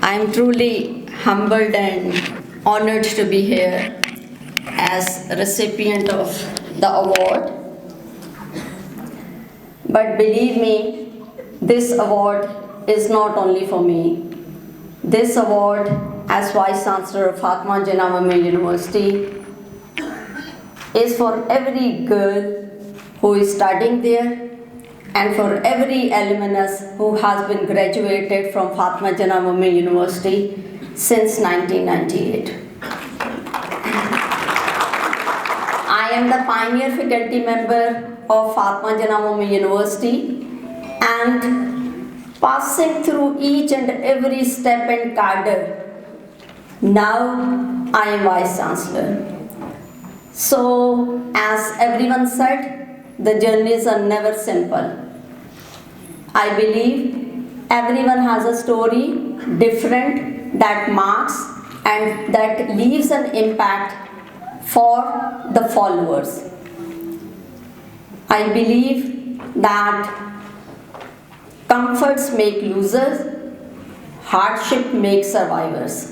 I am truly humbled and honored to be here as a recipient of the award. But believe me, this award is not only for me. This award, as Vice Chancellor of Fatima Jinnah Women University, is for every girl who is studying there and for every alumnus who has been graduated from Fatima Jinnah Women University since 1998. I am the pioneer faculty member of Fatima Jinnah Women University, and passing through each and every step and cadre, now I am Vice Chancellor. So, as everyone said, the journeys are never simple. I believe everyone has a story different that marks and that leaves an impact for the followers. I believe that comforts make losers, hardship makes survivors.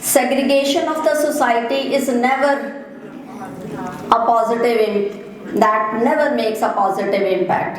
Segregation of the society is never a positive, that never makes a positive impact.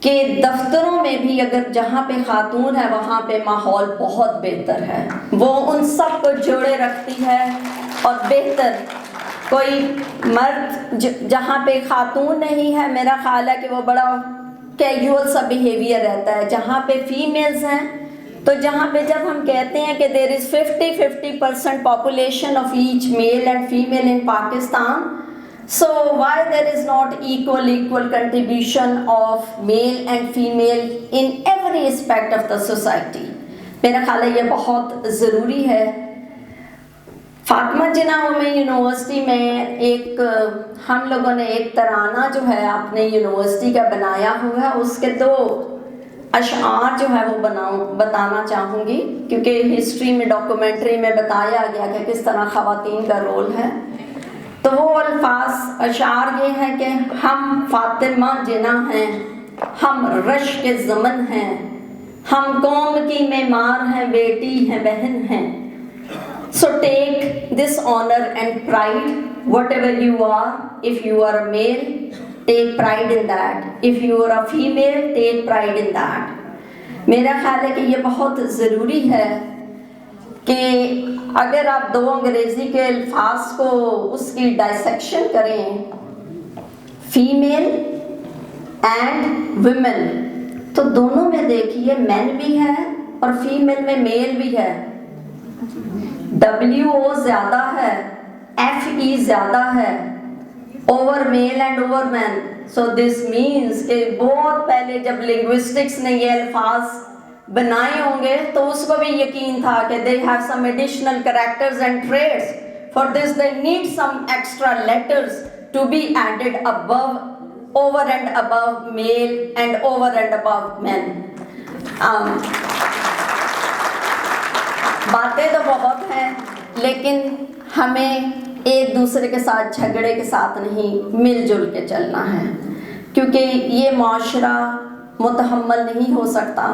کہ دفتروں میں بھی اگر جہاں پہ خاتون ہے وہاں پہ ماحول بہت بہتر ہے، وہ ان سب کو جوڑے رکھتی ہے اور بہتر کوئی مرد جہاں پہ خاتون نہیں ہے، میرا خیال ہے کہ وہ بڑا کیجول سا بیہیویئر رہتا ہے. جہاں پہ فیمیلز ہیں تو جہاں پہ جب ہم کہتے ہیں کہ there is 50% population of each male and female in Pakistan, so why there is not equal contribution of male and female in every aspect of the society. میرا خیال ہے یہ بہت ضروری ہے. فاطمہ جناح وومن یونیورسٹی میں ایک ہم لوگوں نے ایک ترانہ جو ہے اپنے یونیورسٹی کا بنایا ہوا ہے، اس کے 2 اشعار جو ہے وہ بتانا چاہوں گی، کیونکہ ہسٹری میں ڈاکومنٹری میں بتایا گیا کہ کس طرح خواتین کا رول ہے. تو وہ الفاظ اشعار یہ ہیں کہ ہم فاطمہ جناح ہیں، ہم رش کے زمن ہیں، ہم قوم کی معمار ہیں، بیٹی ہیں، بہن ہیں. So take this honor and pride, whatever you are. If you are a male, take pride in that. If you are a female, take pride in that. میرا خیال ہے کہ یہ بہت ضروری ہے کہ اگر آپ 2 انگریزی کے الفاظ کو اس کی ڈائسیکشن کریں، فیمیل اینڈ ویمن، تو دونوں میں دیکھیے مین بھی ہے اور فیمیل میں میل بھی ہے. WO زیادہ ہے، FE زیادہ ہے، over male and over men. So this means کہ بہت پہلے جب لنگوسٹکس نے یہ الفاظ بنائے ہوں گے تو اس کو بھی یقین تھا کہ they have some additional characters and traits. For this they need some extra letters to be added above, over and above male and over and above men. باتیں تو بہت ہیں لیکن ہمیں ایک دوسرے کے ساتھ جھگڑے کے ساتھ نہیں، مل جل کے چلنا ہے، کیونکہ یہ معاشرہ متحمل نہیں ہو سکتا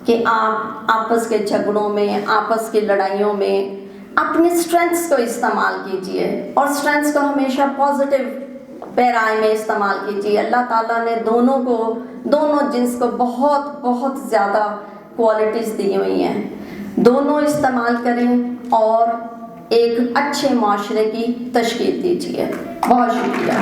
کہ آپ آپس کے جھگڑوں میں، آپس کی لڑائیوں میں اپنی اسٹرینگس کو استعمال کیجئے اور اسٹرینگس کو ہمیشہ پازیٹیو پیرائے میں استعمال کیجئے. اللہ تعالیٰ نے دونوں جنس کو بہت بہت زیادہ کوالٹیز دی ہوئی ہیں، دونوں استعمال کریں اور ایک اچھے معاشرے کی تشکیل دیجیے. بہت شکریہ.